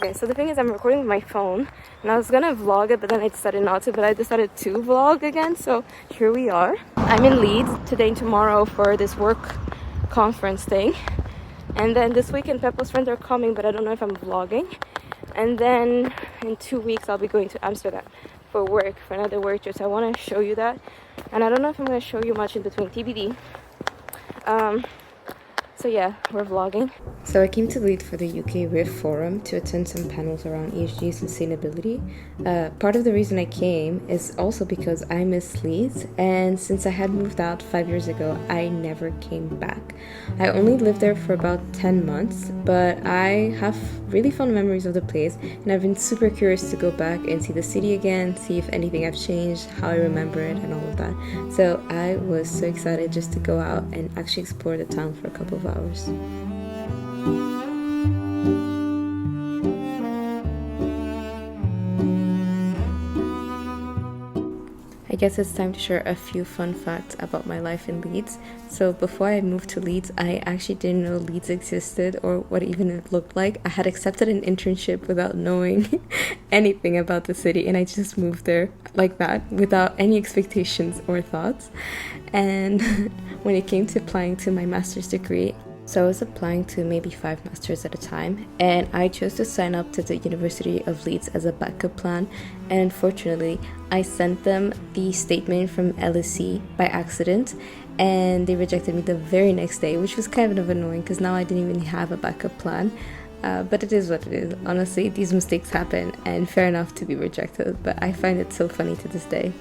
Okay, so the thing is I'm recording with my phone and I was gonna vlog it, but then I decided not to, but I decided to vlog again, so here we are. I'm in Leeds today and tomorrow for this work conference thing, and then this weekend Peppo's friends are coming, but I don't know if I'm vlogging. And then in 2 weeks I'll be going to Amsterdam for work, for another work trip, so I want to show you that, and I don't know if I'm going to show you much in between, TBD. So yeah, we're vlogging. So I came to Leeds for the UK RIF forum to attend some panels around ESG sustainability. Part of the reason I came is also because I miss Leeds, and since I had moved out 5 years ago, I never came back. I only lived there for about 10 months, but I have really fond memories of the place, and I've been super curious to go back and see the city again, see if anything have changed, how I remember it, and all of that. So I was so excited just to go out and actually explore the town for a couple of hours. I guess it's time to share a few fun facts about my life in Leeds. So before I moved to Leeds, I actually didn't know Leeds existed or what even it looked like. I had accepted an internship without knowing anything about the city, and I just moved there like that without any expectations or thoughts. And when it came to applying to my master's degree, so I was applying to maybe 5 masters at a time, and I chose to sign up to the University of Leeds as a backup plan, and unfortunately I sent them the statement from LSE by accident, and they rejected me the very next day, which was kind of annoying because now I didn't even have a backup plan. But it is what it is. Honestly, these mistakes happen, and fair enough to be rejected, but I find it so funny to this day.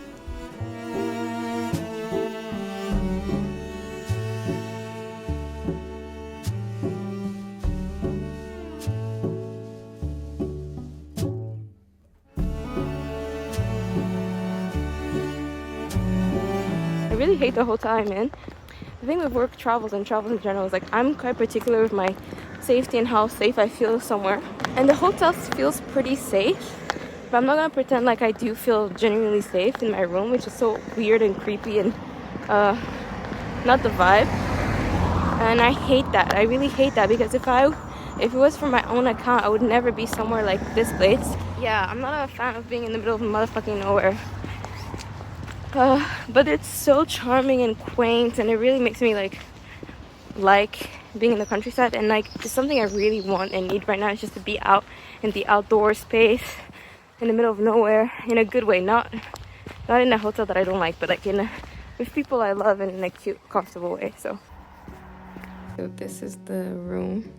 I really hate the hotel I'm in. The thing with work travels and travels in general is like I'm quite particular with my safety and how safe I feel somewhere. And the hotel feels pretty safe, but I'm not gonna pretend like I do feel genuinely safe in my room, which is so weird and creepy and not the vibe. And I hate that. I really hate that, because if it was for my own account, I would never be somewhere like this place. Yeah, I'm not a fan of being in the middle of motherfucking nowhere. But it's so charming and quaint, and it really makes me like being in the countryside, and like it's something I really want and need right now, is just to be out in the outdoor space in the middle of nowhere in a good way, not in a hotel that I don't like, but like with people I love and in a cute, comfortable way. So this is the room.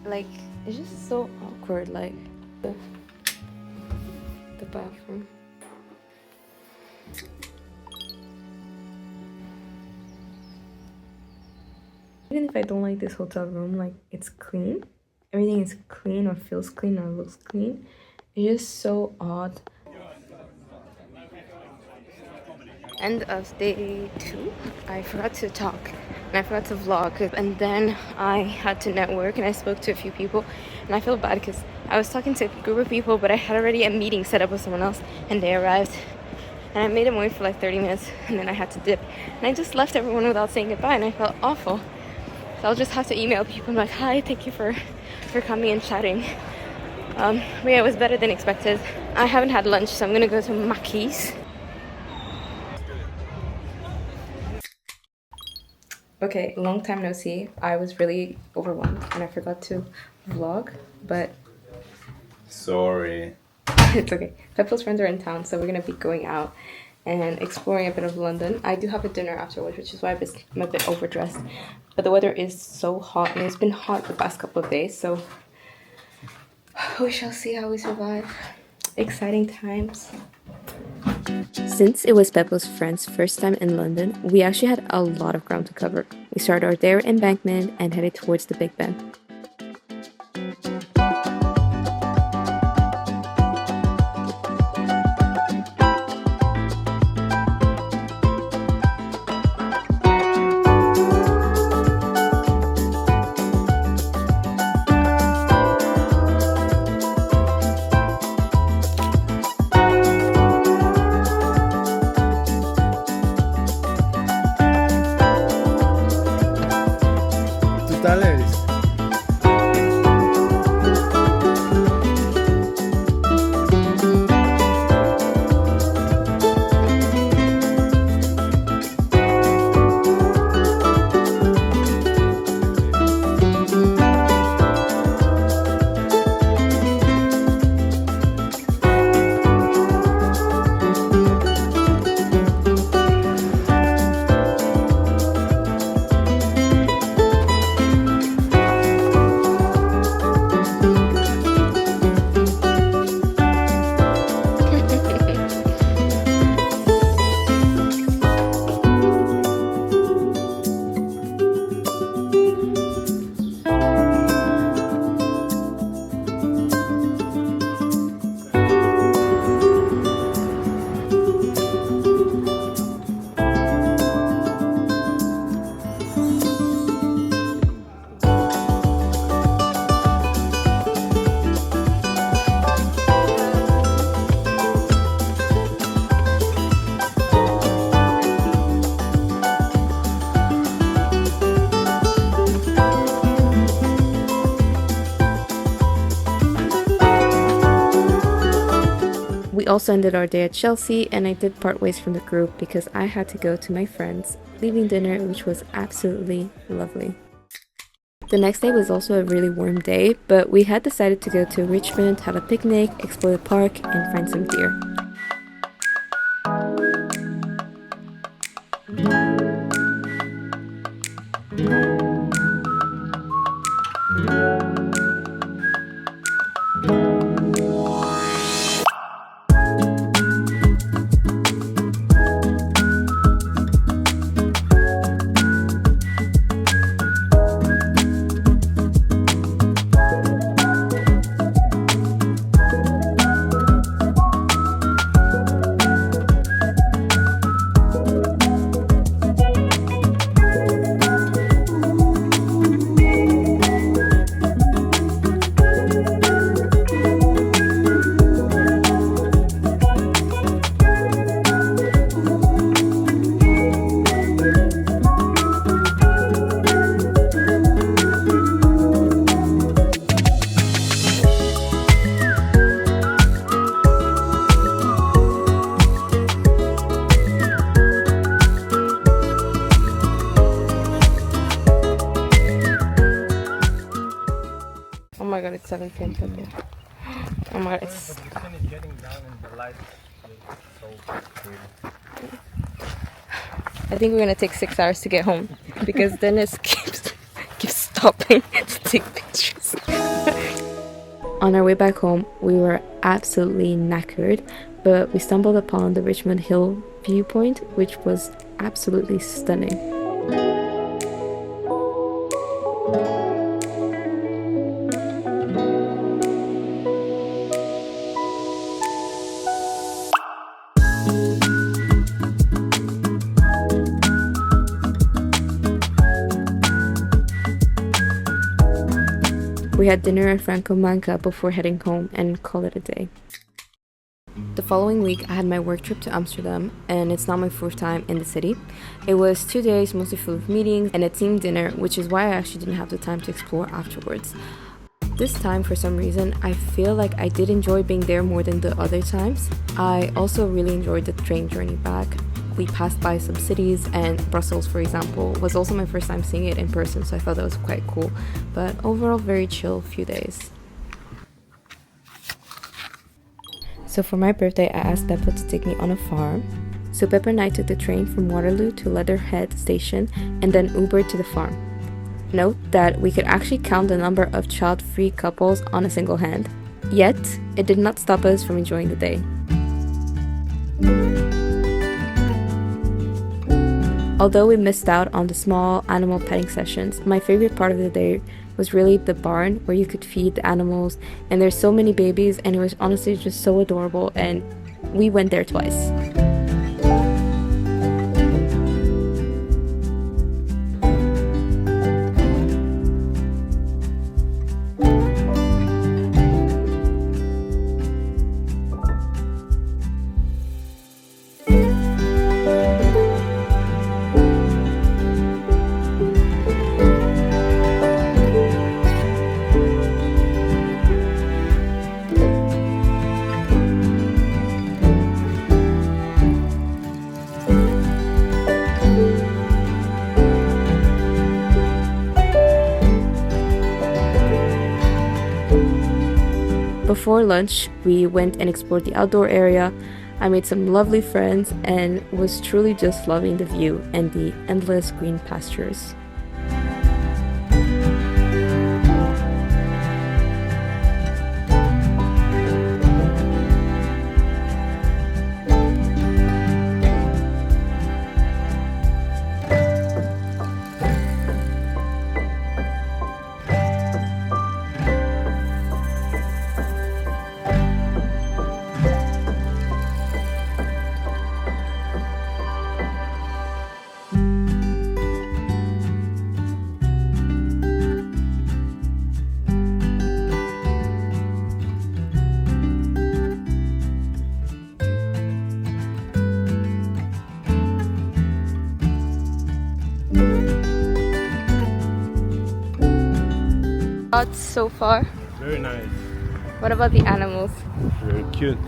Like it's just so awkward, like the bathroom. Even if I don't like this hotel room, like it's clean, everything is clean or feels clean or looks clean. It's just so odd. End of day 2. I forgot to talk and I forgot to vlog, and then I had to network and I spoke to a few people, and I feel bad because I was talking to a group of people, but I had already a meeting set up with someone else, and they arrived and I made them wait for like 30 minutes, and then I had to dip, and I just left everyone without saying goodbye, and I felt awful. So I'll just have to email people and be like, hi, thank you for coming and chatting. But yeah, it was better than expected. I haven't had lunch, so I'm gonna go to Mackey's. Okay, long time no see. I was really overwhelmed and I forgot to vlog, but sorry. It's okay. Peppo's friends are in town, so we're gonna be going out and exploring a bit of London. I do have a dinner afterwards, which is why I'm a bit overdressed. But the weather is so hot, and it's been hot the past couple of days, so we shall see how we survive. Exciting times. Since it was Peppo's friend's first time in London, we actually had a lot of ground to cover. We started our day at Embankment and headed towards the Big Ben. $2. also ended our day at Chelsea, and I did part ways from the group because I had to go to my friends, leaving dinner, which was absolutely lovely. The next day was also a really warm day, but we had decided to go to Richmond, have a picnic, explore the park, and find some deer. Oh my god, it's 7 p.m. today. Oh my god, it's... The sun is getting down and the light is so pretty. I think we're gonna take 6 hours to get home because Dennis keeps stopping to take pictures. On our way back home, we were absolutely knackered, but we stumbled upon the Richmond Hill viewpoint, which was absolutely stunning. We had dinner at Franco Manca before heading home and called it a day. The following week, I had my work trip to Amsterdam, and it's now my 4th time in the city. It was 2 days, mostly full of meetings and a team dinner, which is why I actually didn't have the time to explore afterwards. This time, for some reason, I feel like I did enjoy being there more than the other times. I also really enjoyed the train journey back. We passed by some cities, and Brussels, for example, was also my first time seeing it in person, so I thought that was quite cool. But overall, very chill few days. So for my birthday, I asked Beppo to take me on a farm. So Beppo and I took the train from Waterloo to Leatherhead station and then Ubered to the farm. Note that we could actually count the number of child-free couples on a single hand. Yet, it did not stop us from enjoying the day. Although we missed out on the small animal petting sessions, my favorite part of the day was really the barn where you could feed the animals, and there's so many babies, and it was honestly just so adorable, and we went there twice. Before lunch, we went and explored the outdoor area. I made some lovely friends and was truly just loving the view and the endless green pastures. Thoughts so far? Very nice. What about the animals? Very cute.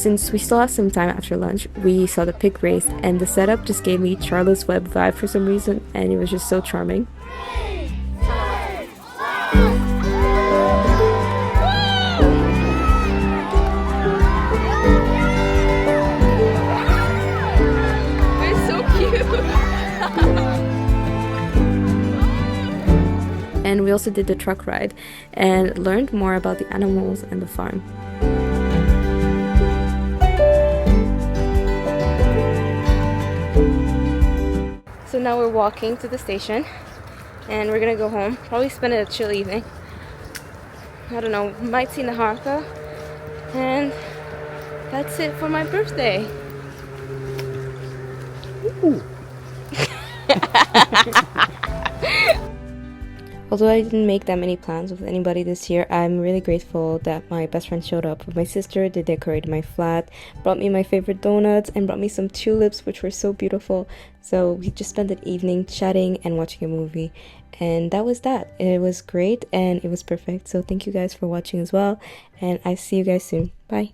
since we still have some time after lunch, we saw the pig race, and the setup just gave me Charlotte's Web vibe for some reason, and it was just so charming. And we also did the truck ride and learned more about the animals and the farm. So now we're walking to the station and we're gonna go home. Probably spend a chill evening. I don't know, might see Naharka. And that's it for my birthday. Ooh. Although I didn't make that many plans with anybody this year, I'm really grateful that my best friend showed up with my sister. They decorated my flat, brought me my favorite donuts, and brought me some tulips, which were so beautiful. So we just spent the evening chatting and watching a movie. And that was that. It was great and it was perfect. So thank you guys for watching as well. And I see you guys soon. Bye.